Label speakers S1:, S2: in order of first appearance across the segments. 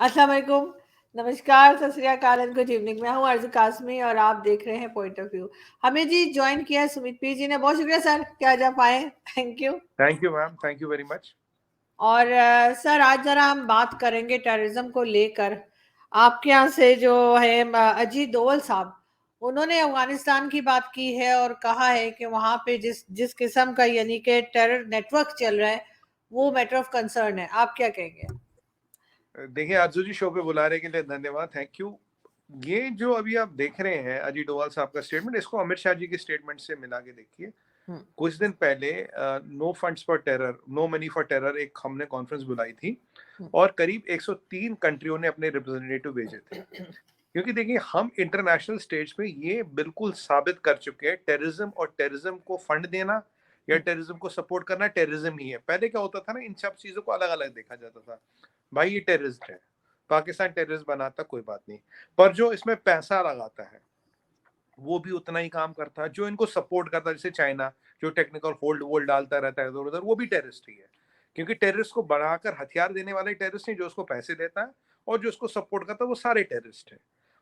S1: अस्सलाम वालेकुम, नमस्कार, सत श्री अकाल एंड गुड इवनिंग। मैं हूँ अर्ज़ू काज़मी और आप देख रहे हैं पॉइंट ऑफ व्यू। हमें जी जॉइन किया है सुमित पी जी ने, बहुत शुक्रिया सर कि आज आप आए, thank you.
S2: Thank you ma'am, thank you very much.
S1: और सर आज ज़रा हम बात करेंगे टेररिज्म को लेकर। आपके यहाँ से जो है अजीत डोवल साहब, उन्होंने अफगानिस्तान की बात की है और कहा है कि वहाँ पे जिस जिस किस्म का यानी कि टेरर नेटवर्क चल रहा है वो मैटर ऑफ कंसर्न है। आप क्या कहेंगे?
S2: देखिए अर्जू जी, शो पे बुलाने के लिए धन्यवाद, थैंक यू। ये जो अभी आप देख रहे हैं अजीत डोभाल साहब का स्टेटमेंट, इसको अमित शाह जी के स्टेटमेंट से मिला के देखिए।
S1: हम्म,
S2: कुछ दिन पहले no funds for terror, no money for terror एक हमने कॉन्फ्रेंस बुलाई थी
S1: हम्म,
S2: और करीब 103 कंट्रियों ने अपने रिप्रेजेंटेटिव भेजे थे। क्योंकि देखिए, हम इंटरनेशनल स्टेज पे ये बिल्कुल साबित कर चुके हैं, टेररिज्म और टेररिज्म को फंड देना या टेररिज्म को सपोर्ट करना टेररिज्म ही है। पहले क्या होता था ना, इन सब चीजों को अलग अलग देखा जाता था। भाई ये टेररिस्ट है, पाकिस्तान टेररिस्ट बनाता, कोई बात नहीं, पर जो इसमें पैसा लगाता है वो भी उतना ही काम करता है। जो इनको सपोर्ट करता है, जैसे चाइना, जो टेक्निकल होल्ड वोल्ड डालता रहता है इधर उधर, वो भी टेररिस्ट ही है। क्योंकि टेररिस्ट को बढ़ाकर हथियार देने वाले टेररिस्ट नहीं, जो उसको पैसे देता है और जो उसको सपोर्ट करता है वो सारे टेररिस्ट है।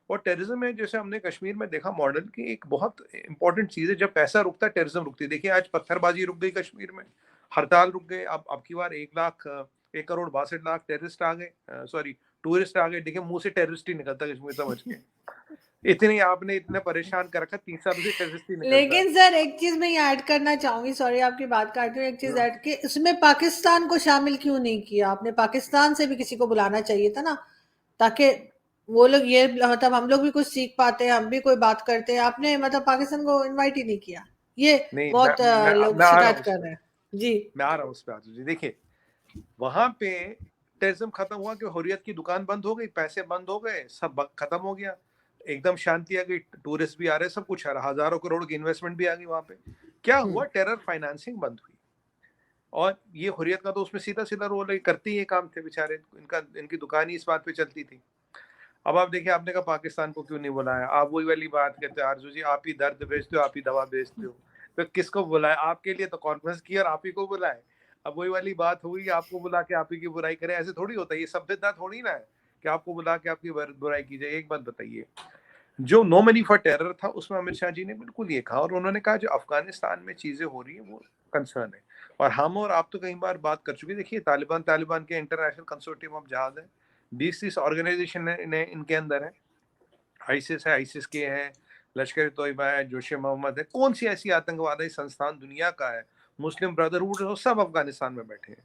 S2: और टेररिज्म में जैसे हमने कश्मीर में देखा मॉडल की, एक बहुत इंपॉर्टेंट चीज है, जब पैसा रुकता है टेररिज्म रुकती है। देखिए आज पत्थरबाजी रुक गई कश्मीर में, हड़ताल रुक गए। अब की बार 1,62,62,00,000 टेररिस्ट आ गए, सॉरी टूरिस्ट आ गए। देखिए मुंह से टेररिस्ट ही निकलता है कश्मीर, समझ के। इतनी आपने इतना परेशान कर रखा, 3 सालों से टेररिस्ट ही निकलता है।
S1: लेकिन सर एक चीज मैं यहाँ ऐड करना चाहूंगी, सॉरी आपकी बात काट रही हूँ, एक चीज
S2: हम्म।
S1: ऐड की, इसमें पाकिस्तान को शामिल क्यों नहीं किया आपने? पाकिस्तान से भी किसी को बुलाना चाहिए था ना, ताकि वो लोग ये मतलब हम लोग भी कुछ सीख पाते हैं, हम भी कोई बात करते हैं। आपने मतलब पाकिस्तान को इनवाइट ही नहीं किया, ये
S2: नहीं,
S1: बहुत लोग
S2: मैं आ रहा
S1: शिकायत
S2: हूँ उस
S1: कर
S2: पर,
S1: रहे हैं जी।
S2: मैं आ रहा हूँ उस पर आजू जी। देखिए वहां पे टेररिज्म खत्म हुआ कि हुर्रियत की दुकान बंद हो गई, पैसे बंद हो गए, सब खत्म हो गया, एकदम शांति आ गई, टूरिस्ट भी आ रहे, सब कुछ आ रहा, हजारों करोड़ की इन्वेस्टमेंट भी आ गई वहां पे। क्या
S1: हम्म,
S2: हुआ, टेरर फाइनेंसिंग बंद हुई। और ये हुर्रियत का तो उसमें सीधा सीधा रोल है, करती ये काम थे बेचारे, इनकी दुकान ही इस बात पे चलती थी। अब आप देखिए, आपने कहा पाकिस्तान को क्यों नहीं बुलाया, आप वही वाली बात कहते हैं आरजू जी, आप ही दर्द बेचते हो, आप ही दवा बेचते हो। तो किसको बुलाए? आपके लिए तो कॉन्फ्रेंस की और आप ही को बुलाए। अब वही वाली बात हुई, आपको बुला के आप ही की बुराई करे, ऐसे थोड़ी होता है, ये सभ्यता थोड़ी ना है कि आपको बुला के आपकी बुराई की जाए। एक बात बताइए, जो नो मनी फॉर टेरर था उसमें अमित शाह जी ने बिल्कुल ये कहा, और उन्होंने कहा जो अफगानिस्तान में चीजें हो रही है वो कंसर्न है। और हम और आप तो कई बार बात कर चुके, देखिए तालिबान तालिबान के इंटरनेशनल कंसोर्टियम ऑफ जहाज है, 20-30 ऑर्गेनाइजेशन इनके अंदर है। आईसिस है, आईसिस के हैं, लश्कर तोयबा है, जोश मोहम्मद है, कौन सी ऐसी आतंकवादी संस्थान दुनिया का है, मुस्लिम ब्रदरहुड है, सब अफगानिस्तान में बैठे हैं।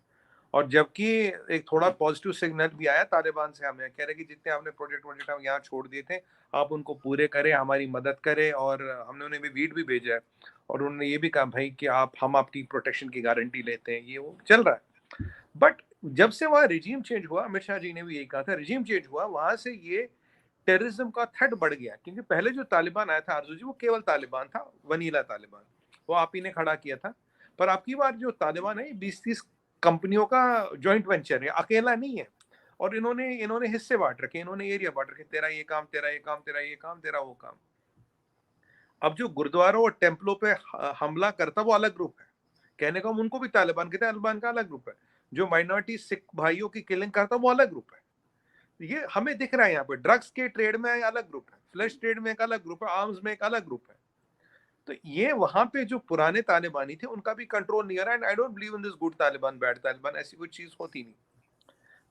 S2: और जबकि एक थोड़ा पॉजिटिव सिग्नल भी आया तालिबान से, हमें कह रहे कि जितने आपने प्रोजेक्ट हम यहाँ छोड़ दिए थे, आप उनको पूरे करें, हमारी मदद करें। और हमने उन्हें भी वीट भी भेजा है, और उन्होंने ये भी कहा भाई कि हम आपकी प्रोटेक्शन की गारंटी लेते हैं, ये वो चल रहा है। बट जब से वहाँ रिजीम चेंज हुआ, अमित शाह जी ने भी यही कहा था, रिजीम चेंज हुआ वहां से ये टेररिज्म का थ्रेट बढ़ गया। क्योंकि पहले जो तालिबान आया था आरजू जी, वो केवल तालिबान था, वनीला तालिबान, वो आप ही ने खड़ा किया था। पर आपकी बार जो तालिबान है 20-30 कंपनियों का जॉइंट वेंचर है, अकेला नहीं है। और इन्होंने इन्होंने हिस्से बांट रखे, इन्होंने एरिया बांट रखे, तेरा ये काम, तेरा ये काम, तेरा ये काम, तेरा वो काम। अब जो गुरुद्वारों और टेम्पलों पे हमला करता वो अलग ग्रुप है, कहने का उनको भी तालिबान कहते हैं, तालिबान का अलग ग्रुप है। जो माइनॉरिटी सिख भाइयों की किलिंग करता वो अलग ग्रुप है। ये हमें दिख रहा है यहाँ पे, ड्रग्स के ट्रेड में अलग ग्रुप है, फ्लैश ट्रेड में एक अलग ग्रुप है, आर्म्स में एक अलग ग्रुप है। तो ये वहां पे जो पुराने तालिबानी थे उनका भी कंट्रोल नहीं आ रहा है। And I don't believe in this good Taliban bad Taliban, ऐसी कोई चीज होती नहीं।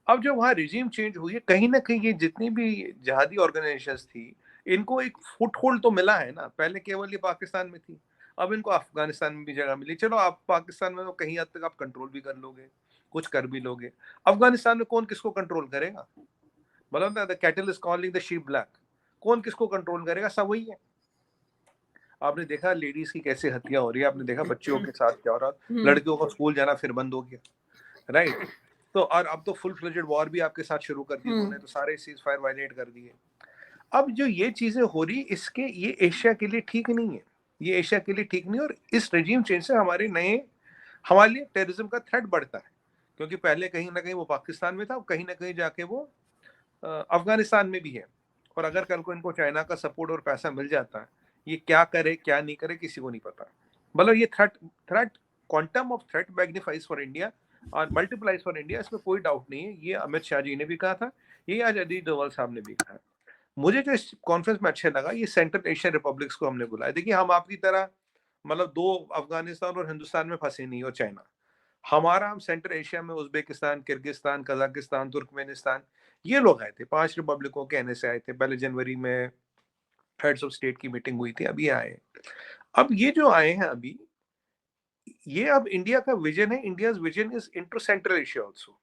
S2: अब जो वहाँ रिजीम चेंज हुई है, कहीं ना कहीं ये जितनी भी जिहादी ऑर्गेनाइजेशंस थी, इनको एक फुट होल्ड तो मिला है ना। पहले केवल ये पाकिस्तान में थी, अब इनको अफगानिस्तान में भी जगह मिली। चलो आप पाकिस्तान में तो कहीं हद तक आप कंट्रोल भी कर लोगे, कुछ कर भी लोगे। अफगानिस्तान में कौन किसको कंट्रोल करेगा? मतलब the cattle is calling the sheep black, कौन किसको कंट्रोल करेगा? सब वही है। आपने देखा लेडीज की कैसे हत्या हो रही है, आपने देखा बच्चियों के साथ क्या हो रहा,
S1: हम्म,
S2: लड़कियों का स्कूल जाना फिर बंद हो गया, राइट। तो और अब तो फुल फ्लेजेड वॉर भी आपके साथ शुरू कर दी
S1: हम्म,
S2: उन्होंने, तो सारे सीज फायर वायलेट कर दिए। अब जो ये चीजें हो रही, इसके ये एशिया के लिए ठीक नहीं है, ये एशिया के लिए ठीक नहीं। और इस रेजिम चेंज से हमारे लिए टेररिज्म का थ्रेट बढ़ता है। क्योंकि पहले कहीं ना कहीं वो पाकिस्तान में था, अब कहीं ना कहीं जाके वो अफगानिस्तान में भी है। और अगर कल को इनको चाइना का सपोर्ट और पैसा मिल जाता है, ये क्या करे क्या नहीं करे किसी को नहीं पता। मतलब ये threat threat quantum of threat magnifies for India और मल्टीप्लाइज फॉर इंडिया, इसमें कोई डाउट नहीं है। ये अमित शाह जी ने भी कहा था, ये आज अजीत डोभाल साहब ने भी कहा। मुझे जो इस कॉन्फ्रेंस में अच्छा लगा, ये सेंट्रल एशियन रिपब्लिक्स को हमने बुलाया। देखिए हम आपकी तरह मतलब दो अफगानिस्तान और हिंदुस्तान में फंसे नहीं, और चाइना हमारा, हम सेंट्रल एशिया में उज्बेकिस्तान, किर्गिस्तान, कजाकिस्तान, तुर्कमेनिस्तान, ये लोग आए थे। 5 रिपब्लिकों के एनए से आए थे। पहले जनवरी में हेड्स ऑफ स्टेट की मीटिंग हुई थी, अभी आए। अब ये जो आए हैं अभी, ये अब इंडिया का विजन है। India's vision is into central Asia also,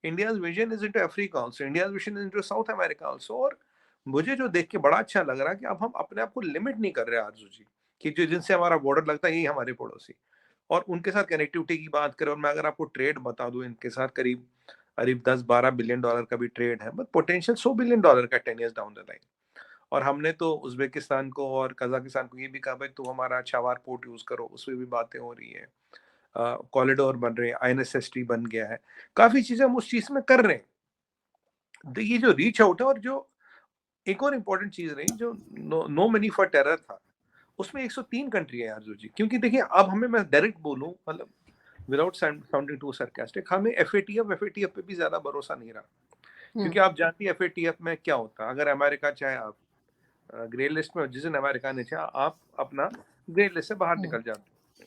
S2: India's vision is into Africa also, India's vision is into south America also. और मुझे जो देख के बड़ा अच्छा लग रहा है कि अब हम अपने आप को लिमिट नहीं कर रहे आरजू जी, कि जो जिनसे हमारा बॉर्डर लगता है यही हमारे पड़ोसी, और उनके साथ कनेक्टिविटी की बात करें। और मैं अगर आपको ट्रेड बता दूं, इनके साथ करीब करीब 10-12 बिलियन डॉलर का भी ट्रेड है, बट पोटेंशियल $100 बिलियन का 10 years डाउन द लाइन। और हमने तो उज्बेकिस्तान को और कजाकिस्तान को ये भी कहा भाई तुम हमारा छावार पोर्ट यूज करो, उसमें भी बातें हो रही है। कॉरिडोर बन रहे हैं, INSST बन गया है, काफी चीजें हम उस चीज में कर रहे हैं। तो ये जो रीच आउट है, और जो एक और इम्पोर्टेंट चीज रही, जो नो मनी फॉर टेरर था, उसमें 103 कंट्री है यार जी। क्योंकि देखिए अब हमें, मैं डायरेक्ट बोलूं, मतलब विदाउट साउंडिंग टू सरकास्टिक, हमें एफएटीएफ पे भी ज्यादा भरोसा नहीं रहा। क्योंकि आप जानती है एफएटीएफ में क्या होता है, अगर अमेरिका चाहे आप ग्रे लिस्ट में, जिस दिन अमेरिका ने चाहा आप अपना ग्रे लिस्ट से बाहर निकल जाते।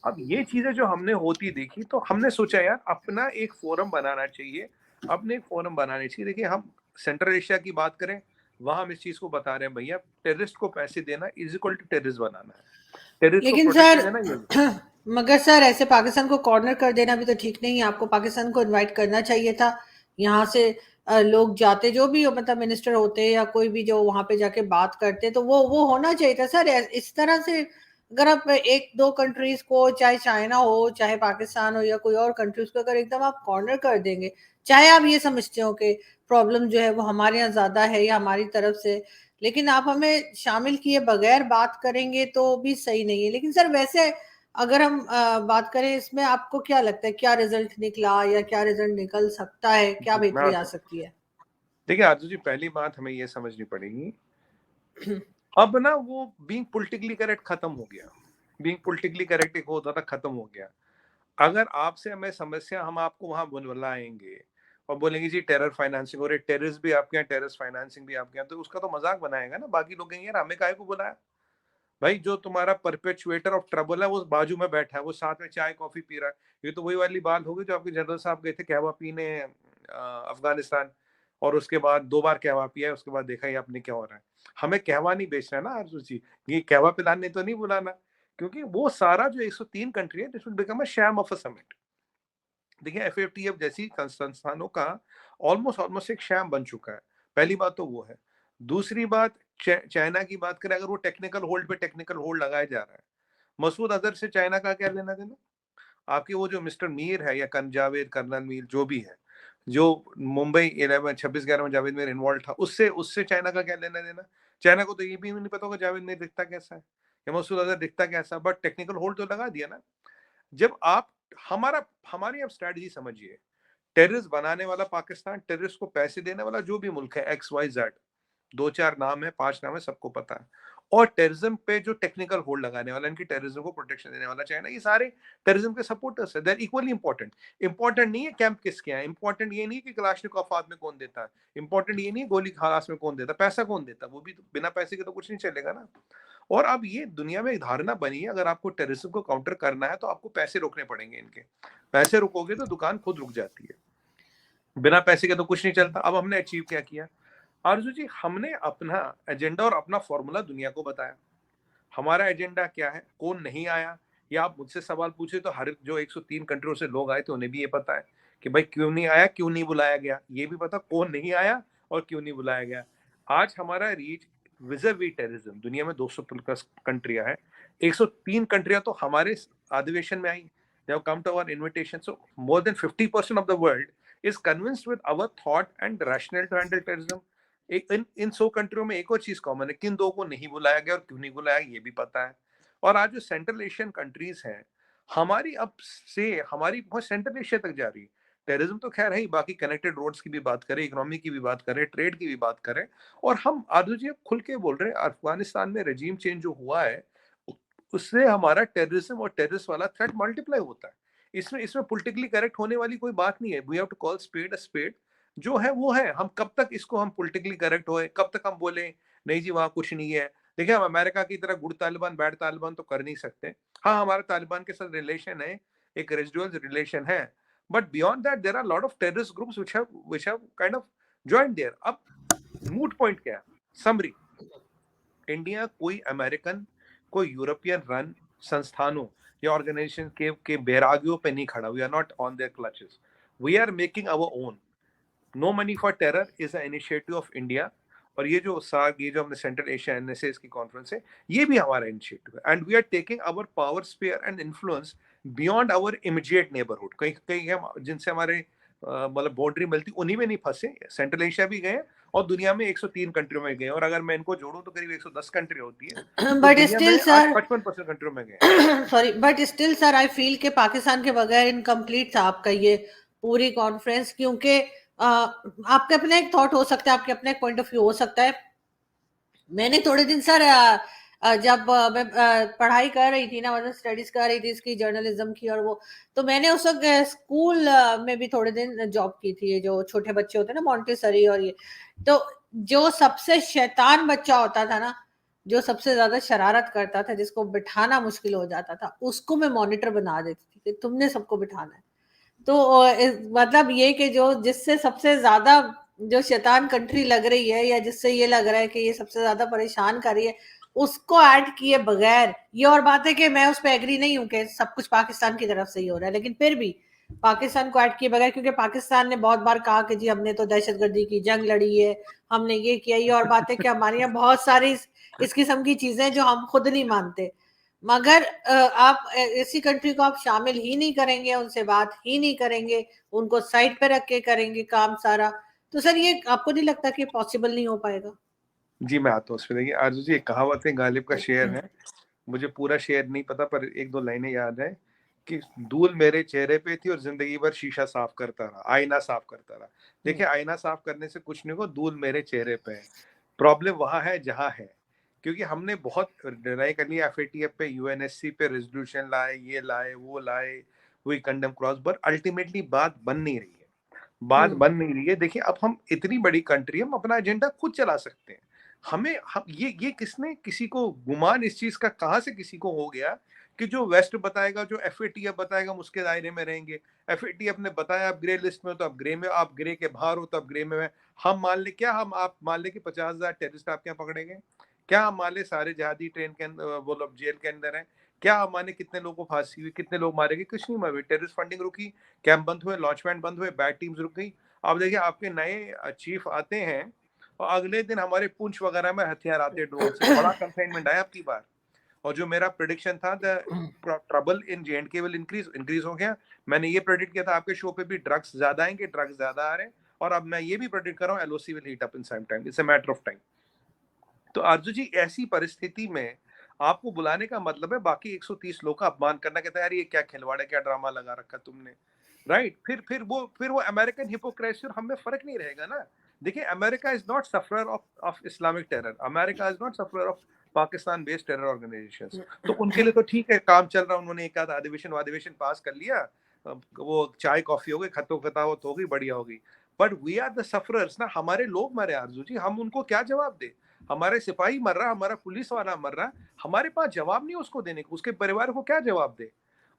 S2: अब ये चीजें जो हमने होती देखी, तो हमने सोचा यार अपना एक फोरम बनाना चाहिए, अपने एक फोरम बनाने चाहिए। देखिए हम सेंट्रल एशिया की बात करें, वहां हम इस चीज को बता रहे हैं, भैया टेररिस्ट को पैसे देना इज इक्वल टू टेररिस्ट बनाना है, टेररिस्ट को
S1: लेकिन
S2: प्रोटेक्शन
S1: सर
S2: देना ये।
S1: मगर सर ऐसे पाकिस्तान को कॉर्नर कर देना भी तो ठीक नहीं है। आपको पाकिस्तान को इनवाइट करना चाहिए था। यहाँ से लोग जाते, जो भी हो, मतलब मिनिस्टर होते या कोई भी जो वहां पे जाके बात करते, तो वो होना चाहिए था सर। इस तरह से अगर आप एक दो कंट्रीज को, चाहे चाइना हो, चाहे पाकिस्तान हो, या कोई और कंट्रीज को अगर एकदम आप कॉर्नर कर देंगे, चाहे आप ये समझते हो कि प्रॉब्लम जो है वो हमारे यहाँ ज्यादा है या हमारी तरफ से, लेकिन आप हमें शामिल किए बगैर बात करेंगे तो भी सही नहीं है। लेकिन सर वैसे अगर हम बात करें, इसमें आपको क्या लगता है, क्या रिजल्ट निकला या क्या रिजल्ट निकल सकता है, क्या बेहतरी आ सकती है?
S2: देखिए आरजू जी, पहली बात हमें ये समझनी पड़ेगी, अब ना वो बीइंग पॉलिटिकली करेक्ट खत्म हो गया। बीइंग पॉलिटिकली करेक्ट एक होता था, खत्म हो गया। अगर आपसे हमें समस्या, हम आपको वहां बुलाएंगे और बोलेंगे जी टेरर फाइनेंसिंग, और टेररिस्ट भी आपके यहाँ, टेररिस्ट फाइनेंसिंग भी आपके यहाँ, तो उसका तो मजाक बनाएगा ना बाकी लोग, कहेंगे यार हमें काहे को बुलाया। भाई जो तुम्हारा परपेचुएटर ऑफ ट्रबल है वो बाजू में बैठा है, वो साथ में चाय कॉफी पी रहा है। ये तो वही वाली बात होगी जो आपके जनरल साहब गए थे कहवा पीने अफगानिस्तान, और उसके बाद 2 बार कहवा पिया है, उसके बाद देखा ही आपने क्या हो रहा है। हमें कहवा नहीं बेचना है ना आरजू जी, ये कहवा पिलाने तो नहीं बुलाना। क्योंकि वो सारा जो 103 कंट्री है, this will become a sham of a summit. देखिए एफएटीएफ जैसी संस्थानों का ऑलमोस्ट ऑलमोस्ट एक शैम बन चुका है। पहली बात तो वो है। दूसरी बात, चाइना की बात करें, अगर वो टेक्निकल होल्ड पे टेक्निकल होल्ड लगाया जा रहा है, मसूद अजहर से चाइना का क्या लेना देना। आपके वो जो मिस्टर मीर है, या जावेद कर्नल मीर जो भी है, जो मुंबई 26/11 में जावेद मीर इन्वॉल्व था, उससे उससे चाइना का क्या लेना देना। चाइना को तो ये भी नहीं पता होगा जावेद मीर दिखता कैसा है, या मसूद अजहर दिखता कैसा, बट टेक्निकल होल्ड तो लगा दिया ना। जब आप, हमारी आप स्ट्रेटजी समझिए, टेररिस्ट बनाने वाला पाकिस्तान, टेररिस्ट को पैसे देने वाला जो भी मुल्क है, XYZ, 2-4 नाम है, 5 नाम है, सबको पता है। और टेररिज्म पे जो टेक्निकल होल्ड लगाने वाला, इनकी टेररिज्म को प्रोटेक्शन देने वाला चाइना, ये सारे टेररिज्म के सपोर्टर्स है। They are equally important. Important नहीं है कैंप किसके हैं, इंपॉर्टेंट ये नहीं कि कलाशनिकोव हाथ में कौन देता है, इंपॉर्टेंट ये नहीं गोली खास में कौन देता, पैसा कौन देता, वो भी तो, बिना पैसे के तो कुछ नहीं चलेगा ना। और अब ये दुनिया में एक धारणा बनी है, अगर आपको टेररिज्म को काउंटर करना है तो आपको पैसे रोकने पड़ेंगे इनके। पैसे रुकोगे तो दुकान खुद रुक जाती है, बिना पैसे के तो कुछ नहीं चलता। अब हमने अचीव क्या किया आरजू जी, हमने अपना एजेंडा और अपना फॉर्मूला दुनिया को बताया। हमारा एजेंडा क्या है, कौन नहीं आया, या आप मुझसे सवाल पूछे तो हर जो 103 कंट्रियों से लोग आए थे उन्हें भी ये पता है कि भाई क्यों नहीं आया, क्यों नहीं बुलाया गया, ये भी पता कौन नहीं आया और क्यों नहीं बुलाया गया। आज हमारा रीच विज़ावी टेररिज्म, दुनिया में 200 प्लस कंट्रियां हैं, 103 कंट्रियां तो हमारे अधिवेशन में आई, they have come to our invitation. So more than 50% of the world is convinced with our thought and rationale to handle terrorism. इन 100 कंट्रियों में एक और चीज कॉमन है, किन दो को नहीं बुलाया गया और क्यों नहीं बुलाया ये भी पता है। और आज जो सेंट्रल एशियन कंट्रीज हैं, हमारी अब से हमारी पहुंच सेंट्रल एशिया तक जा रही है। टेररिज्म तो खैर है ही, बाकी कनेक्टेड रोड्स की भी बात करें, इकोनॉमी की भी बात करें, ट्रेड की भी बात करें। और हम आदू जी अब खुल के बोल रहे हैं, अफगानिस्तान में रजीम चेंज जो हुआ है, उससे हमारा टेररिज्म और टेररिस्ट वाला थ्रेट मल्टीप्लाई होता है। इसमें पॉलिटिकली करेक्ट होने वाली कोई बात नहीं है। We have to call spade a spade. जो है वो है। हम कब तक इसको हम पॉलिटिकली करेक्ट होए, कब तक हम बोले नहीं जी वहां कुछ नहीं है। देखिए हम अमेरिका की तरह गुड तालिबान बैड तालिबान तो कर नहीं सकते। हाँ हमारा तालिबान के साथ रिलेशन है, एक रेजिडुअल रिलेशन है, but beyond that there are lot of terrorist groups which have kind of joined there. अब मूड पॉइंट क्या है? समरी, इंडिया कोई अमेरिकन, कोई यूरोपियन रन संस्थानों या ऑर्गेनाइजेशन के बैरागियों पे नहीं खड़ा। We are not on their crutches, we are making our own. No money for terror is a initiative of India. और ये जो साग, ये जो हमने सेंट्रल एशिया एनएसएस की कॉन्फ्रेंस है, ये भी हमारा इनिशिएटिव है। And we are taking our power sphere and influence beyond our immediate neighbourhood. कहीं कहीं हम जिनसे हमारे मतलब बाउंड्री मिलती, उन्हीं में नहीं फंसे। सेंट्रल एशिया भी गए और दुनिया में 103 कंट्रियों में गए, और अगर मैं इनको जोड़ूं तो करीब 110 कंट्री होती है। तो
S1: बट
S2: दुनिया
S1: स्टिल
S2: में आज
S1: सर
S2: 55% कंट्रियों में गए।
S1: Sorry, but still sir I feel कि पाकिस्तान के बगैर इनकम्प्लीट था आपका ये पूरी कॉन्फ्रेंस, क्योंकि आपके अपने एक थॉट हो सकता है, आपके अपने एक पॉइंट ऑफ व्यू हो सकता है। मैंने थोड़े दिन सर जब मैं पढ़ाई कर रही थी ना, मतलब स्टडीज कर रही थी इसकी, जर्नलिज्म की, और वो तो मैंने उस वक्त स्कूल में भी थोड़े दिन जॉब की थी। ये जो छोटे बच्चे होते हैं ना, मॉन्टेसरी और ये, तो जो सबसे शैतान बच्चा होता था ना, जो सबसे ज्यादा शरारत करता था, जिसको बिठाना मुश्किल हो जाता था, उसको मैं मॉनिटर बना देती थी कि तुमने सबको बिठाना है। तो मतलब ये कि जो जिससे सबसे ज्यादा जो शैतान कंट्री लग रही है, या जिससे ये लग रहा है कि ये सबसे ज्यादा परेशान कर रही है, उसको ऐड किए बगैर, ये और बात है कि मैं उस पर एग्री नहीं हूं कि सब कुछ पाकिस्तान की तरफ से ही हो रहा है, लेकिन फिर भी पाकिस्तान को ऐड किए बगैर, क्योंकि पाकिस्तान ने बहुत बार कहा कि जी हमने तो दहशतगर्दी की जंग लड़ी है, हमने ये किया। ये और बात है कि हमारे यहाँ बहुत सारी इस किस्म की चीजें जो हम खुद नहीं मानते, मगर आप ऐसी कंट्री को आप शामिल ही नहीं करेंगे, उनसे बात ही नहीं करेंगे, उनको साइड पे रख के करेंगे काम सारा। तो सर ये आपको नहीं लगता कि पॉसिबल नहीं हो पाएगा?
S2: जी मैं आता हूँ उसमें। देखिए आरजू जी, एक कहावत है, गालिब का शेर है, मुझे पूरा शेर नहीं पता पर एक दो लाइनें याद है कि धूल मेरे चेहरे पे थी और जिंदगी भर शीशा साफ करता रहा, आईना साफ करता रहा। देखिए आईना साफ करने से कुछ नहीं हो, धूल मेरे चेहरे पे है। प्रॉब्लम वहां है जहां है, क्योंकि हमने बहुत लड़ाई कर ली एफएटीएफ पे, यूएनएससी पे रेजोल्यूशन लाए, ये लाए वो लाए, we condemn cross, but ultimately बात बन नहीं रही है। बात बन नहीं रही है। देखिए अब हम इतनी बड़ी कंट्री, हम अपना एजेंडा खुद चला सकते हैं। हमें हम ये किसने किसी को गुमान इस चीज का कहां से किसी को हो गया कि जो वेस्ट बताएगा, जो एफएटीएफ बताएगा, हम उसके दायरे में रहेंगे। एफएटीएफ ने बताया आप ग्रे लिस्ट में हो तो आप ग्रे में, आप ग्रे के बाहर हो तो आप ग्रे में। हम मान ले क्या, हम आप मान ले कि 50,000 टेररिस्ट आपके यहाँ पकड़े गए? क्या हम मान ले सारे जहादी ट्रेन के अंदर, वो लोग जेल के अंदर हैं? क्या हम माने कितने लोगों को फांसी हुई, कितने लोग मारे गए? कुछ नहीं मारे। टेररिस्ट फंडिंग रुकी, कैंप बंद हुए, लॉन्च पैड बंद हुए, बैड टीम्स रुक गई। अब देखिए आपके नए चीफ आते हैं और अगले दिन हमारे पुंछ वगैरह में हथियार आते ड्रोन से। बड़ा कंसाइनमेंट आया आपकी बार। और जो मेरा प्रेडिक्शन था, the trouble in J&K will increase हो गया। मैंने ये प्रेडिक्ट किया था आपके शो पे भी, ड्रग्स ज्यादा आएंगे, ड्रग्स ज्यादा आ रहे हैं। और अब मैं ये भी प्रेडिक्ट कर रहा हूँ, LOC will heat up in some time, it's a matter of time. तो आरजू जी ऐसी परिस्थिति में आपको बुलाने का मतलब है बाकी 130 लोग का अपमान करना, कहता है यार ये क्या खिलवाड़ है, क्या ड्रामा लगा रखा तुमने, राइट? फिर वो अमेरिकन हिपोक्रेसी और हमें फर्क नहीं रहेगा ना। देखिए America is not sufferer of Islamic terror, America is not sufferer of Pakistan based terror organisations. तो उनके लिए तो ठीक है, काम चल रहा, उन्होंने एक आध अधिवेशन वादिवेशन पास कर लिया, वो चाय कॉफी हो गई, खतो खतावत हो गई, बढ़िया हो गई। But we are the sufferers ना, हमारे लोग मरे आरजू जी, हम उनको क्या जवाब दे? हमारे सिपाही मर रहा, हमारा पुलिस वाला मर रहा, हमारे पास जवाब नहीं उसको देने को, उसके परिवार को क्या जवाब दे?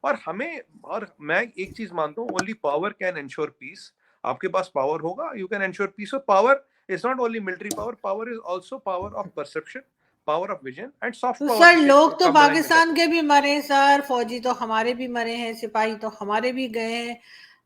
S2: और हमें, और मैं एक चीज मानता हूँ, only power can ensure peace. आपके पास पावर होगा, यू कैन एंश्योर पीस। और power is not only military power, power is also power of perception, power of vision and soft
S1: तो
S2: पावर
S1: सर
S2: जिसे
S1: लोग तो
S2: कंबाइन में कहते
S1: पाकिस्तान
S2: हैं।
S1: के भी मरे सर, फौजी तो हमारे भी मरे हैं, सिपाही तो हमारे भी गए हैं,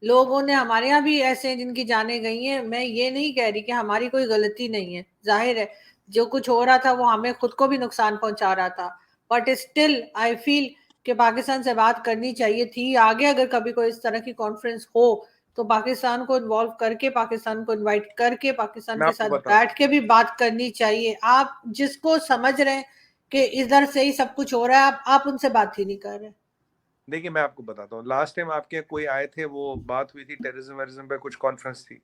S1: लोगों ने हमारे यहाँ भी ऐसे हैं जिनकी जानें गई हैं। मैं ये नहीं कह रही कि हमारी कोई गलती नहीं है, जाहिर है जो कुछ हो रहा था वो हमें खुद को भी नुकसान पहुंचा रहा था, बट स्टिल आई फील कि पाकिस्तान से बात करनी चाहिए थी। आगे अगर कभी कोई इस तरह की कॉन्फ्रेंस हो तो पाकिस्तान को इन्वॉल्व करके, पाकिस्तान को इनवाइट करके, पाकिस्तान
S2: मैं
S1: के
S2: आपको
S1: साथ
S2: बताता
S1: बैठ के भी बात करनी चाहिए। आप जिसको समझ रहे हैं कि इधर से ही सब कुछ हो रहा है, आप उनसे बात ही नहीं कर रहे।
S2: देखिए मैं आपको बताता हूँ, लास्ट टाइम आपके कोई आए थे, वो बात हुई थी टेररिज्म वेरिज्म पे, कुछ कॉन्फ्रेंस थी,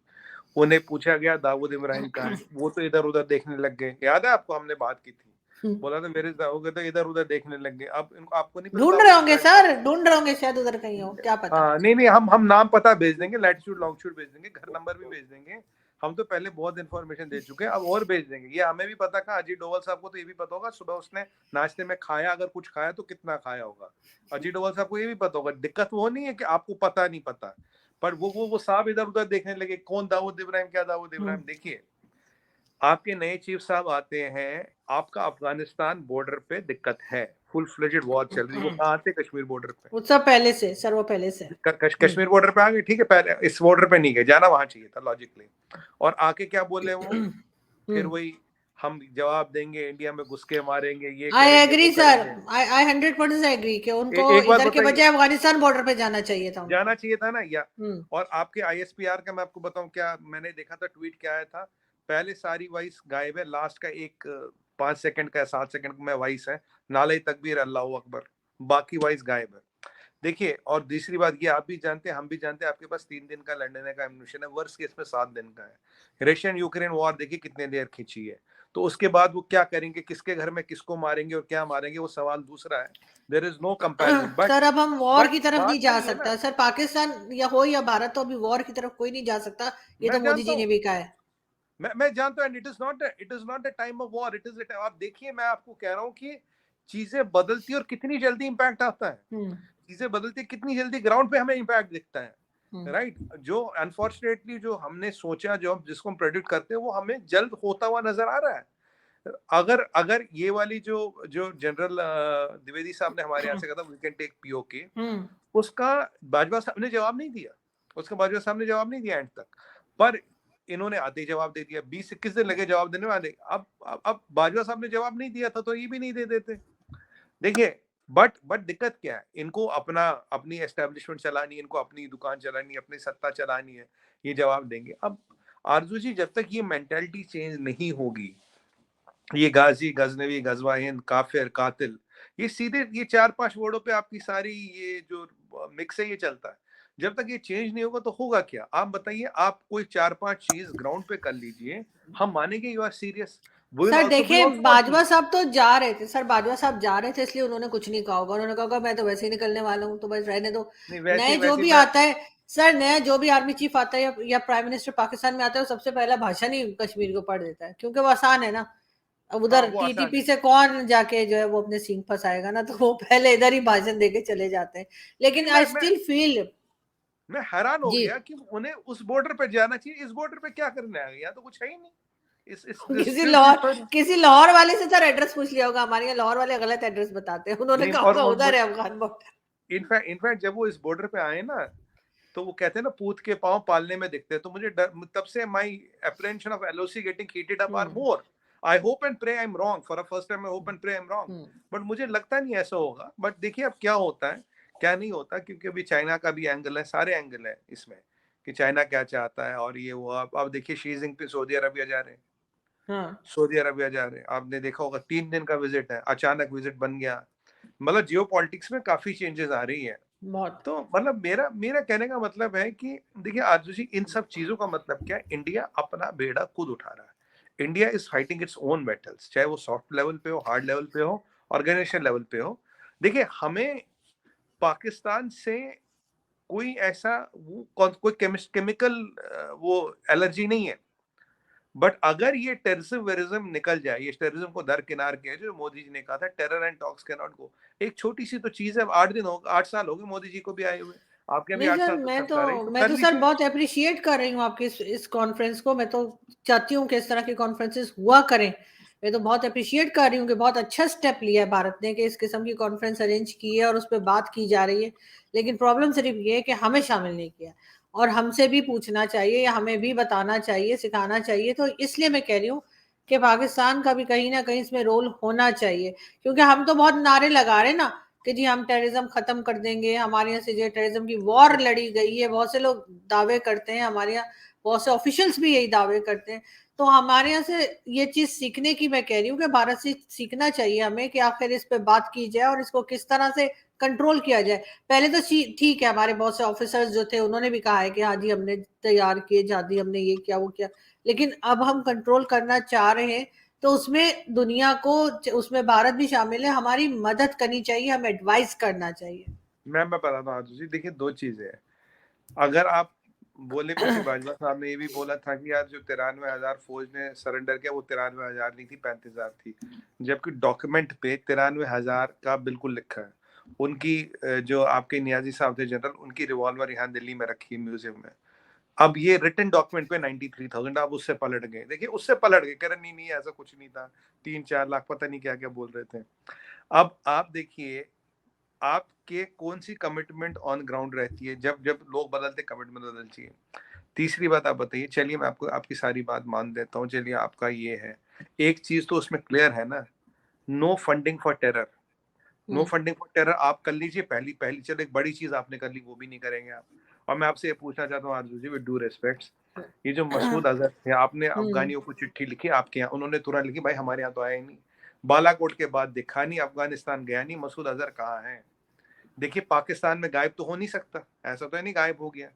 S2: उन्हें पूछा गया दाऊद इब्राहिम कहाँ है, वो तो इधर उधर देखने लग गए। याद है आपको, हमने बात की थी। बोला था मेरे हो गए तो इधर उधर देखने लग गए। अब इनको आपको नहीं पता
S1: ढूंढ रहे होंगे सर, ढूंढ रहे होंगे शायद उधर कहीं हो, क्या पता।
S2: हाँ नहीं नहीं, हम नाम पता भेज देंगे, लैटिट्यूड लॉन्गिट्यूड भेज देंगे, घर नंबर भी भेज देंगे। हम तो पहले बहुत इन्फॉर्मेशन दे चुके हैं, अब और भेज देंगे। ये हमें भी पता था, अजीत डोभाल साहब को तो ये भी पता होगा सुबह उसने नाश्ते में खाया, अगर कुछ खाया तो कितना खाया होगा। अजीत डोभाल साहब को ये भी पता होगा। दिक्कत वो नहीं है कि आपको पता नहीं पता, पर वो साहब इधर उधर देखने लगे, कौन दाऊद इब्राहिम, क्या दाऊद इब्राहिम। देखिए आपके नए चीफ साहब आते हैं, आपका अफगानिस्तान बॉर्डर पे दिक्कत है, फुल फ्लेजेड वॉर चल रही है। वो कहाँ आते, कश्मीर बॉर्डर पे।
S1: वो सब पहले से सर, वो पहले से।
S2: कश्मीर बॉर्डर पे आ गए, ठीक है, पहले इस बॉर्डर पे नहीं गए, जाना वहां चाहिए था लॉजिकली। और आके क्या बोले वो, फिर वही हम जवाब देंगे, इंडिया में घुस के मारेंगे, ये
S1: आई
S2: करेंगे,
S1: एग्री
S2: वो
S1: सर,
S2: करेंगे।
S1: आई 100% एग्री कि उनको
S2: एक बात
S1: इधर के
S2: बताइए,
S1: बजाय अफगानिस्तान बॉर्डर पे जाना चाहिए था उनको।
S2: जाना चाहिए था ना या।
S1: हम्म
S2: और आपके आईएसपीआर का मैं आपको बताऊं क्या, मैंने देखा था ट्वीट क्या आया था, पहले सारी वॉइस गायब है, लास्ट का एक 5 सेकंड का 7 सेकंड में वॉइस है, नाले तकबीर अल्लाह अकबर, बाकी वॉइस गायब है। देखिए, और दूसरी बात ये आप भी जानते हैं, हम भी जानते हैं, आपके पास 3 दिन का लड़ने का एम्यूनिशन है, वर्स्ट केस में 7 दिन का है। रशियन यूक्रेन वॉर देखिए कितने देर खींची है, तो उसके बाद वो क्या करेंगे, किसके घर में किसको मारेंगे और क्या मारेंगे, वो सवाल दूसरा है। There is no comparison. But
S1: sir अब हम वॉर
S2: बट
S1: की तरफ नहीं
S2: बात
S1: जा
S2: वही है ना,
S1: सकता सर, पाकिस्तान या हो या भारत, तो अभी वॉर की तरफ कोई नहीं जा सकता, ये तो
S2: मैं
S1: मोदी
S2: जानता
S1: जी ने
S2: हूँ,
S1: भी कहा है।
S2: मैं जानता हूँ, it is not the time of war, it is आप देखिए, मैं आपको कह रहा हूँ कि चीजें बदलती और कितनी जल्दी इंपैक्ट आता है।
S1: हम्म
S2: चीजें बदलती कितनी जल्दी, ग्राउंड पे हमें इंपैक्ट दिखता है।
S1: हम्म
S2: राइट जो अनफॉर्चुनेटली जो हमने सोचा, जो हम जिसको हम प्रेडिक्ट करते हैं, वो हमें जल्द होता हुआ नजर आ रहा है। अगर अगर ये वाली जो जो जनरल द्विवेदी साहब ने हमारे यहाँ से कहा था वी कैन टेक पीओके,
S1: हम्म
S2: उसका बाजवा साहब ने जवाब नहीं दिया, उसका बाजवा साहब ने जवाब नहीं दिया एंड तक। पर इन्होंने आते ही जवाब दे दिया, 20-21 दिन लगे जवाब देने वाले। अब बाजवा साहब ने जवाब नहीं दिया था तो ये भी नहीं दे देते। देखिए, बट दिक्कत क्या है, इनको अपना अपनी एस्टेब्लिशमेंट चलानी है, इनको अपनी दुकान चलानी है, अपनी सत्ता चलानी है, ये जवाब देंगे। अब आरजू जी, जब तक ये मेंटालिटी चेंज नहीं होगी, ये गाजी गजनवी गजवा हिंद काफिर कातिल, ये सीधे ये 4-5 वर्डों पे आपकी सारी ये जो मिक्स है ये चलता है। जब तक ये चेंज नहीं होगा तो होगा क्या, आप बताइए। आप कोई 4-5 चीज ग्राउंड पे कर लीजिए, हम मानेंगे you are serious.
S1: Sir
S2: we
S1: देखिए,
S2: आल्सो नॉट
S1: बाजवा साहब तो जा रहे थे सर, बाजवा साहब जा रहे थे इसलिए उन्होंने कुछ नहीं कहा होगा, उन्होंने कहा होगा मैं तो वैसे ही निकलने वाला हूँ तो बस रहने दो।
S2: नहीं, वैसे
S1: नए जो
S2: वैसे
S1: भी
S2: मैं
S1: आता है सर, नया जो भी आर्मी चीफ आता है या प्राइम मिनिस्टर पाकिस्तान में आता है, वो सबसे पहला भाषण ही कश्मीर को पढ़ देता है, क्योंकि वो आसान है ना। अब
S2: हाँ
S1: उधर
S2: वो आसान
S1: टीटीपी
S2: है।
S1: से कौन जाके जो है वो अपने सींग फंसाएगा ना, तो वो पहले इधर ही भाषण देके चले जाते हैं। लेकिन
S2: नहीं
S1: आई
S2: मैं
S1: स्टिल फील।
S2: मैं हैरान हो
S1: जी।
S2: गया कि उन्हें उस बॉर्डर पे जाना चाहिए, इस बॉर्डर पे क्या करने आ गए, यहाँ तो कुछ है ही नहीं। इस
S1: किसी
S2: सिर्फ
S1: लाहौर
S2: सिर्फ
S1: किसी लाहौर वाले से सर एड्रेस पूछ लिया होगा, हमारे यहाँ लाहौर वाले गलत एड्रेस बताते हैं, उन्होंने
S2: नहीं,
S1: कहा
S2: और
S1: होगा उधर है अफगान बॉर्डर।
S2: इनफैक्ट जब वो इस बॉर्डर पे आए ना, तो वो कहते हैं ना पूत के पांव पालने में दिखते हैं, तो मुझे तब से my apprehension of LOC getting heated up are
S1: hmm
S2: more. I hope and pray I am wrong, for a first time I hope and pray I am wrong.
S1: Hmm
S2: but मुझे लगता नहीं ऐसा होगा। बट देखिए अब क्या होता है, क्या नहीं होता, क्योंकि अभी चाइना का भी एंगल है, सारे एंगल है इसमें कि चाइना क्या चाहता है। और ये वो अब देखिए शी जिनपिंग सऊदी अरबिया जा रहे हैं,
S1: हाँ
S2: सऊदी अरबिया जा रहे हैं, आपने देखा होगा 3 दिन का विजिट है, अचानक विजिट बन गया। मतलब जियो पॉलिटिक्स में काफी चेंजेस आ रही है।
S1: बहुत।
S2: तो मतलब मेरा मेरा कहने का मतलब है कि देखिए आरजू जी, इन सब चीजों का मतलब क्या है, इंडिया अपना बेड़ा खुद उठा रहा है। India is fighting its own battles, चाहे वो सॉफ्ट लेवल पे हो, हार्ड लेवल पे हो, ऑर्गेनाइजेशन लेवल पे हो। देखिए हमें पाकिस्तान से कोई ऐसा कोई केमिकल वो एलर्जी नहीं है। बट अगर ये टेररिज्म वेरिज्म निकल जाए, ये टेररिज्म को दरकिनार किया, जो मोदी जी ने कहा था terror and talks can not go. एक छोटी सी तो चीज है, 8 दिन हो 8 साल हो गए मोदी जी को भी आए हुए, आपके भी
S1: नहीं
S2: 8
S1: सर,
S2: साल तक
S1: मैं तो
S2: सरकार रही, तो
S1: मैं
S2: कर
S1: तो सर
S2: लीजिए।
S1: बहुत अप्रिशिएट कर रही हूँ आपके इस कॉन्फ्रेंस को। मैं तो चाहती हूँ कि इस तरह की कॉन्फ्रेंसेस हुआ करें। मैं तो बहुत अप्रिशिएट कर रही हूँ कि बहुत अच्छा स्टेप लिया है भारत ने कि इस किस्म की कॉन्फ्रेंस अरेंज की है और उस पर बात की जा रही है। लेकिन प्रॉब्लम सिर्फ ये है कि हमें शामिल नहीं किया, और हमसे भी पूछना चाहिए या हमें भी बताना चाहिए, सिखाना चाहिए। तो इसलिए मैं कह रही हूँ कि पाकिस्तान का भी कहीं ना कहीं इसमें रोल होना चाहिए, क्योंकि हम तो बहुत नारे लगा रहे हैं ना कि जी हम टेररिज्म खत्म कर देंगे, हमारे यहाँ से जो टेररिज्म की वॉर लड़ी गई है, बहुत से लोग दावे करते हैं, हमारे यहाँ बहुत से ऑफिशियल्स भी यही दावे करते हैं। तो हमारे यहाँ से ये चीज सीखने की मैं कह रही हूँ कि भारत से सीखना चाहिए हमें कि आखिर इस पे बात की जाए और इसको किस तरह से कंट्रोल किया जाए। पहले तो ठीक है, हमारे बहुत से ऑफिसर्स जो थे उन्होंने भी कहा है कि हाँ जी हमने तैयार किए, जहादी हमने ये किया वो किया, लेकिन अब हम कंट्रोल करना चाह रहे हैं तो उसमें दुनिया को, उसमें भारत भी शामिल है, हमारी मदद करनी चाहिए, हमें एडवाइस करना चाहिए।
S2: मैं बताता हूँ आजू जी, देखिए दो चीजें हैं। अगर आप बोले, पीछे बाजवा साहब ने ये भी बोला था कि यार जो 93,000 फौज ने सरेंडर किया वो 93,000 नहीं थी, 35,000 थी, जबकि डॉक्यूमेंट पे 93,000 का बिल्कुल लिखा है। उनकी जो आपके नियाजी साहब थे जनरल, उनकी रिवॉल्वर यहाँ दिल्ली में रखी है म्यूजियम में। अब ये रिटन डॉक्यूमेंट पे 93,000, आप उससे पलट गए। देखिए उससे पलट गए, कह रहे नहीं नहीं ऐसा कुछ नहीं था, 3-4 लाख पता नहीं क्या क्या बोल रहे थे। अब आप देखिए आपके कौन सी कमिटमेंट ऑन ग्राउंड रहती है, जब जब लोग बदलते कमिटमेंट बदलनी चाहिए। तीसरी बात आप बताइए, चलिए मैं आपको आपकी सारी बात मान देता हूँ, चलिए आपका ये है, एक चीज तो उसमें क्लियर है ना, no funding for terror. No funding for terror आप कर लीजिए, पहली पहली चलो एक बड़ी चीज आपने कर ली, वो भी नहीं करेंगे आप। और मैं आपसे ये पूछना चाहता हूँ आरजू जी, विद ड्यू रिस्पेक्ट्स, ये जो मसूद अजहर थे, आपने अफगानियों को चिट्ठी लिखी आपके यहाँ, उन्होंने तुरंत लिखी भाई हमारे यहाँ तो आया ही नहीं, बालाकोट के बाद दिखा नहीं, अफगानिस्तान गया नहीं, मसूद अजहर कहाँ है? देखिए पाकिस्तान में गायब तो हो नहीं सकता, ऐसा तो है नहीं गायब हो गया,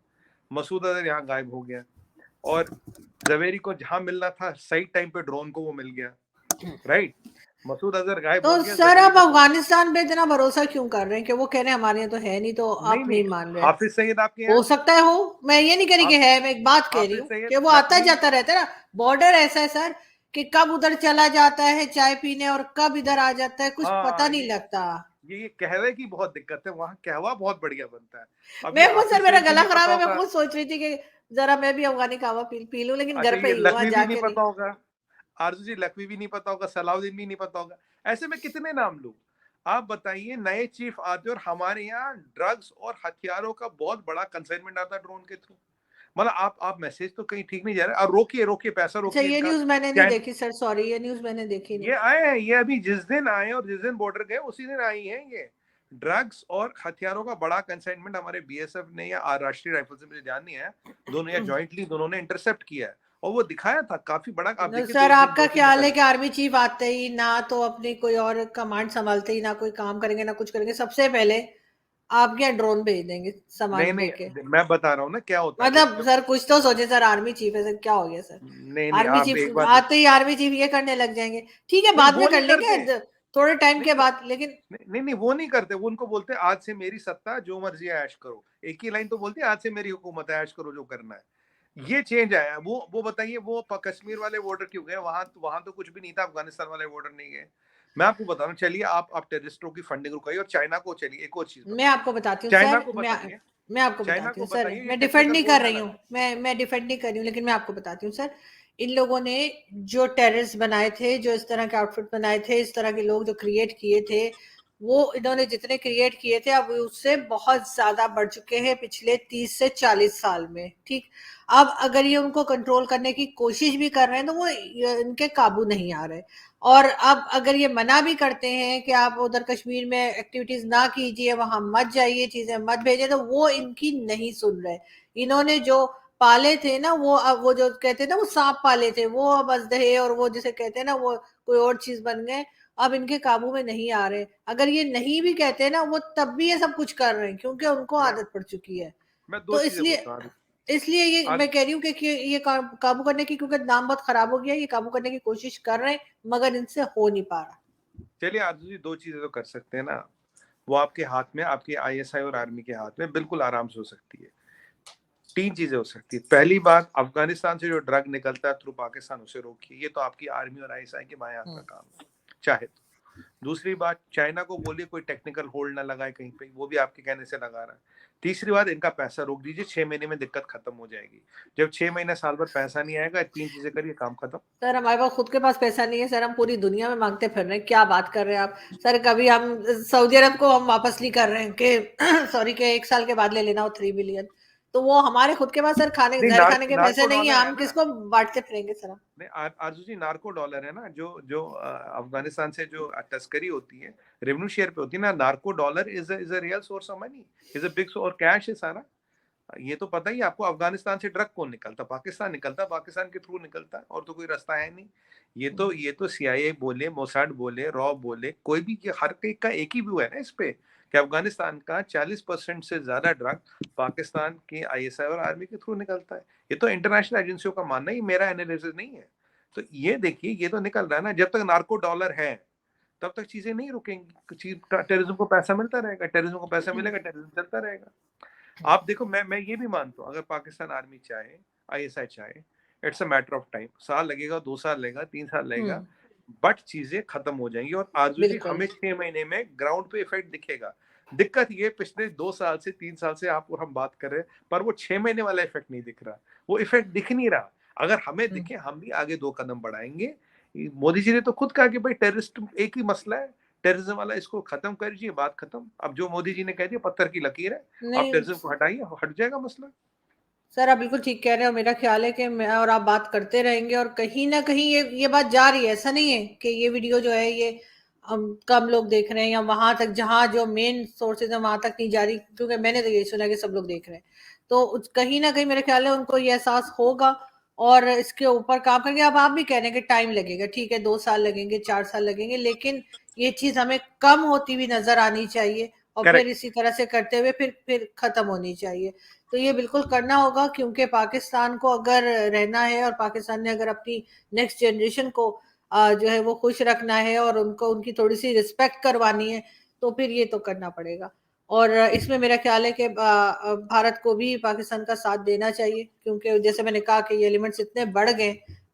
S2: मसूद अजहर यहाँ गायब हो गया। और जवेरी को जहां मिलना था सही टाइम पे ड्रोन को वो मिल गया, राइट? मसूद अजहर गायब
S1: तो
S2: हो गया,
S1: सर
S2: जवेरी
S1: आप
S2: को
S1: अफगानिस्तान पे इतना भरोसा क्यों कर रहे हैं कि वो कह रहे हैं हमारे यहाँ तो है नहीं, तो
S2: नहीं
S1: आप
S2: नहीं,
S1: नहीं मान रहे?
S2: हाफिज सईद आपके
S1: हो
S2: यहाँ,
S1: सकता है हो, मैं ये नहीं कह रही कि
S2: हाफिज
S1: है, मैं एक बात कह रही
S2: हाफिज
S1: हूँ
S2: सईद
S1: कि वो आता
S2: लखवी,
S1: जाता रहता है ना। बॉर्डर ऐसा है सर कि कब उधर चला जाता है चाय पीने और कब इधर आ जाता है, कुछ पता
S2: हाँ
S1: नहीं लगता।
S2: ये कहवे की बहुत दिक्कत है, वहाँ कहवा बहुत बढ़िया बनता है। अब ये
S1: मैं खुद सर,
S2: हाफिज
S1: मेरा
S2: सईद भी
S1: गला
S2: नहीं
S1: खराब
S2: पता
S1: है, मैं
S2: होगा,
S1: खुद सोच रही थी कि जरा मैं भी अफगानी कहवा पी लूं, लेकिन
S2: अच्छा
S1: घर पे
S2: ये
S1: ही हूँ, वहां
S2: लखवी भी नहीं
S1: जाके नहीं।
S2: पता होगा, आरजू जी लखवी भी नहीं पता होगा, सलाउद्दीन भी नहीं पता होगा, ऐसे में कितने नाम लूं? आप बताइए, नए चीफ आते और हमारे यहाँ ड्रग्स और हथियारों का बहुत बड़ा कंसाइनमेंट आता है ड्रोन के थ्रू। मतलब आप मैसेज तो कहीं ठीक नहीं जा रहे, और रोकिए रोकिए पैसा
S1: अच्छा,
S2: रोकिए
S1: ये
S2: इनका।
S1: न्यूज मैंने नहीं
S2: चैन
S1: देखी सर, सॉरी, ये न्यूज मैंने देखी नहीं।
S2: ये आए हैं, ये अभी जिस दिन आए और जिस दिन बॉर्डर गए उसी दिन आई है ये। ड्रग्स और हथियारों का बड़ा कंसाइनमेंट हमारे बीएसएफ ने या राष्ट्रीय राइफल से, मुझे ध्यान नहीं है, दोनों या जॉइंटली दोनों ने इंटरसेप्ट किया है, और वो दिखाया था काफी बड़ा। आप देखिए
S1: सर आपका
S2: दो तीन दिन
S1: ख्याल है
S2: पहले।
S1: कि आर्मी चीफ आते ही ना तो अपनी कोई और कमांड संभालते ही ना कोई काम करेंगे ना कुछ करेंगे, सबसे पहले आपके यहाँ ड्रोन भेज देंगे
S2: नहीं
S1: सामान लेके?
S2: नहीं, मैं बता रहा हूँ ना क्या होता है,
S1: मतलब
S2: जब
S1: सर कुछ तो सोचे सर, आर्मी चीफ है सर, क्या हो गया सर?
S2: नहीं नहीं,
S1: आर्मी
S2: आप
S1: चीफ
S2: एक बार
S1: आते ही आर्मी चीफ ये करने लग जाएंगे? ठीक है,
S2: नहीं
S1: बाद
S2: वो
S1: में कर
S2: नहीं
S1: लेंगे
S2: करते,
S1: थोड़े टाइम
S2: नहीं
S1: के
S2: नहीं
S1: बाद, लेकिन
S2: नहीं नहीं, वो नहीं करते, वो उनको बोलते हैं आज से मेरी सत्ता, जो मर्जी ऐश करो। एक ही लाइन तो बोलती है, आज से मेरी हुकूमत है, ऐश करो जो करना है। ये चेंज आया। वो बताइए, वो कश्मीर वाले बॉर्डर क्यों गए? वहां तो कुछ भी नहीं था, अफगानिस्तान वाले बॉर्डर नहीं गए। मैं आपको बता रहा हूँ, चलिए आप टेररिस्टों की फंडिंग रुकाइए, और चाइना को, चलिए एक और चीज
S1: मैं
S2: बताइए,
S1: आपको बताती हूँ
S2: चाइना
S1: सर,
S2: को बताइए,
S1: मैं आपको
S2: चाइना
S1: बताती
S2: को
S1: हूँ सर,
S2: बताइए ये
S1: मैं डिफेंड
S2: टेक्निकल
S1: नहीं कर
S2: गोल्ड ना
S1: रही हूँ,
S2: लगाए।
S1: मैं डिफेंड नहीं कर रही हूँ, लेकिन मैं आपको बताती हूँ सर। इन लोगों ने जो टेररिस्ट बनाए थे, जो इस तरह के आउटफिट बनाए थे, इस तरह के लोग जो क्रिएट किए थे, वो इन्होंने जितने क्रिएट किए थे अब उससे बहुत ज्यादा बढ़ चुके हैं पिछले 30 से 40 साल में, ठीक। अब अगर ये उनको कंट्रोल करने की कोशिश भी कर रहे हैं तो वो इनके काबू नहीं आ रहे। और अब अगर ये मना भी करते हैं कि आप उधर कश्मीर में एक्टिविटीज ना कीजिए, वहां मत जाइए, चीजें मत भेजें, तो वो इनकी नहीं सुन रहे। इन्होंने जो पाले थे ना, वो अब वो जो कहते हैं ना, वो सांप पाले थे, वो अब अजदहे और वो जिसे कहते हैं ना, वो कोई और चीज बन गए। अब इनके काबू में नहीं आ रहे। अगर ये नहीं भी कहते हैं ना, वो तब भी ये सब कुछ कर रहे हैं क्योंकि उनको
S2: मैं
S1: आदत पड़ चुकी है।
S2: मैं दो
S1: तो
S2: चीजें
S1: इसलिए
S2: बोलता हूँ
S1: इसलिए ये
S2: आज।
S1: मैं कह रही हूँ कि ये काबू करने की, क्योंकि नाम बहुत खराब हो गया, ये काबू करने की कोशिश कर रहे हैं मगर इनसे हो नहीं पा रहा।
S2: चलिए आरजू जी, दो चीजें तो कर सकते हैं ना, वो आपके हाथ में, आपकी आईएसआई और आर्मी के हाथ में बिल्कुल आराम से हो सकती है। तीन चीजें हो सकती है। पहली बात, अफगानिस्तान से जो ड्रग निकलता है थ्रू पाकिस्तान, उसे रोकिए, ये तो आपकी आर्मी और आईएसआई के बाएं हाथ का काम है, चाहे तो। दूसरी बात, चाइना को बोलिए कोई टेक्निकल होल्ड ना लगाए कहीं पे, वो भी आपके कहने से लगा रहा है। तीसरी बात, इनका पैसा रोक दीजिए, 6 महीने में दिक्कत खत्म हो जाएगी। जब 6 महीने साल भर पैसा नहीं आएगा, तीन चीजें करिए, काम खत्म।
S1: सर हमारे पास खुद के पास पैसा नहीं है सर, हम पूरी दुनिया में मांगते फिर रहे हैं, क्या बात कर रहे हैं आप? सर कभी हम सऊदी अरब को हम वापस नहीं कर रहे हैं कि सॉरी के 1 साल के बाद ले लेना हो 3 बिलियन। तो वो हमारे खुद के पास सर खाने
S2: नहीं,
S1: जहर खाने के पैसे
S2: नार्को
S1: नहीं है,
S2: डॉलर है
S1: हम
S2: ना।
S1: किसको बांटते फिरेंगे सर हम?
S2: नहीं आरजू जी, नार्को डॉलर है ना, जो जो अफगानिस्तान से जो तस्करी होती है, रेवेन्यू शेयर पे होती है ना, narco dollar is a real source of money, is a big, और कैश है सारा। ये तो पता ही है आपको, अफगानिस्तान से ड्रग कौन निकलता? पाकिस्तान निकलता, पाकिस्तान के थ्रू निकलता है, और तो कोई रास्ता है नहीं। ये तो सीआईए बोले, मोसाड बोले, रॉ बोले, कोई भी, हर एक का एक ही व्यू है ना इस पे, कि अफगानिस्तान का 40% से ज्यादा ड्रग पाकिस्तान के आईएसआई और आर्मी के थ्रू निकलता है। ये तो इंटरनेशनल एजेंसियों का मानना है, ये मेरा एनालिसिस नहीं है। तो ये देखिए, ये तो निकल रहा है ना, जब तक नार्को डॉलर है तब तक चीजें नहीं रुकेंगी, टेररिज्म को पैसा मिलता रहेगा, टेररिज्म को पैसा मिलेगा, टेररिज्म चलता रहेगा। आप देखो, मैं ये भी मानता हूँ, अगर पाकिस्तान आर्मी चाहे, आईएसआई चाहे, it's a matter of time, साल लगेगा, 2 साल लगेगा, 3 साल लगेगा, बट चीजें खत्म हो जाएंगी। और आरजू जी,
S1: बिल्कुल।
S2: हमें 6 महीने में ग्राउंड पे इफेक्ट दिखेगा। दिक्कत ये, पिछले 2 साल से 3 साल से आप और हम बात कर रहे हैं, पर वो 6 महीने वाला इफेक्ट नहीं दिख रहा, वो इफेक्ट दिख नहीं रहा। अगर हमें दिखे, हम भी आगे 2 कदम बढ़ाएंगे। मोदी जी ने तो खुद कहा कि भाई टेररिस्ट एक ही मसला है, टेररिज्म वाला, इसको खत्म कर दीजिए, बात खत्म। अब जो मोदी जी ने कह दिया, पत्थर की लकीर है, आप
S1: नहीं
S2: टेररिज्म को हटाइए, हट जाएगा मसला।
S1: सर, आप बिल्कुल ठीक कह रहे हो। मेरा ख्याल है कि मैं और आप बात करते रहेंगे, और कहीं ना कहीं ये बात जा रही है। ऐसा नहीं है कि ये वीडियो जो है ये हम कम लोग देख रहे हैं, या वहां तक जहां जो मेन सोर्सेज है वहां तक नहीं जा रही, क्योंकि मैंने तो ये सुना कि सब लोग देख रहे हैं। तो कहीं ना कहीं मेरा ख्याल है उनको ये एहसास होगा और इसके ऊपर काम करेंगे। अब आप भी कह रहे हैं कि टाइम लगेगा, ठीक है, 2 साल लगेंगे, 4 साल लगेंगे, लेकिन ये चीज हमें कम होती हुई नजर आनी चाहिए, और फिर
S2: करेक्ट।
S1: इसी तरह से करते हुए फिर खत्म होनी चाहिए। तो ये बिल्कुल करना होगा, क्योंकि पाकिस्तान को अगर रहना है, और पाकिस्तान ने अगर अपनी नेक्स्ट जनरेशन को जो है वो खुश रखना है, और उनको उनकी थोड़ी सी रिस्पेक्ट करवानी है, तो फिर ये तो करना पड़ेगा। और इसमें मेरा ख्याल है कि भारत को भी पाकिस्तान का साथ देना चाहिए, क्योंकि जैसे मैंने कहा कि ये एलिमेंट्स इतने बढ़ गए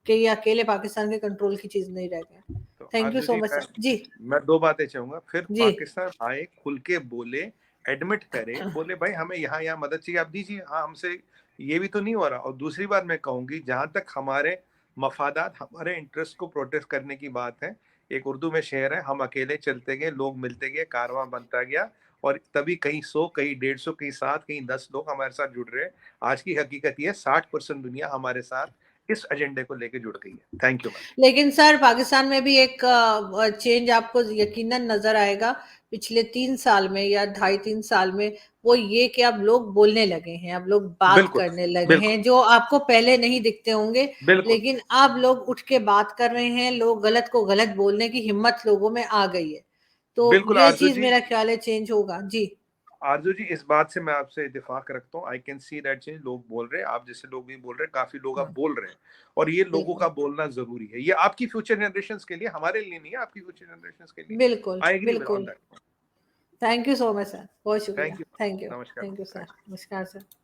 S1: कि ये अकेले पाकिस्तान के कंट्रोल की चीज नहीं रह गए।
S2: तो
S1: thank you
S2: Aarzoo
S1: so
S2: ji,
S1: much sir जी।
S2: मैं 2 बातें चाहूंगा, फिर
S1: जी।
S2: पाकिस्तान आए, खुल के बोले, एडमिट करे, बोले भाई हमें यहाँ यहाँ मदद चाहिए, आप दीजिए, हाँ हमसे ये भी तो नहीं हो रहा। और दूसरी बात मैं कहूंगी, जहां तक हमारे मफादात, हमारे इंटरेस्ट को प्रोटेक्ट करने की बात है, एक उर्दू में शेर है, हम अकेले चलते गए, लोग मिलते गए, कारवां बनता गया, और तभी कहीं 100, कहीं 150, कहीं 7, कहीं 10 लोग हमारे साथ जुड़ रहे हैं। आज की हकीकत ये है, 60% दुनिया हमारे साथ इस एजेंडे को लेकर जुड़ गई है। Thank you ma'am.
S1: लेकिन सर, पाकिस्तान में भी एक चेंज आपको यकीनन नजर आएगा पिछले 3 साल में या 2.5-3 साल में। वो ये कि अब लोग बोलने लगे हैं, अब लोग बात
S2: बिल्कुल,
S1: करने लगे
S2: बिल्कुल,
S1: हैं, जो आपको पहले नहीं दिखते होंगे।
S2: बिल्कुल,
S1: लेकिन अब लोग उठ के बात कर रहे हैं, लोग गलत को गलत बोलने की हिम्मत लोगों में आ गई है। तो
S2: बिल्कुल
S1: ये
S2: आरजू
S1: चीज
S2: जी।
S1: मेरा ख्याल है चेंज होगा जी।
S2: आरजू जी, इस बात से मैं आपसे इत्तेफाक रखता हूँ, I can see that change. लोग बोल रहे हैं, आप जैसे लोग भी बोल रहे हैं, काफी लोग अब बोल रहे हैं, और ये लोगों
S1: बिल्कुल,
S2: का बोलना जरूरी है। ये आपकी फ्यूचर जनरेशन के लिए, हमारे लिए नहीं है, आपकी फ्यूचर जनरेशन के लिए।
S1: बिल्कुल,
S2: आई एग्री विद ऑन
S1: बिल्कुल।
S2: That.
S1: Thank you so much sir, बहुत शुक्रिया।
S2: Thank you.
S1: Thank you.
S2: नमस्कार।
S1: Thank you sir,
S2: thank you.
S1: नमस्कार सर।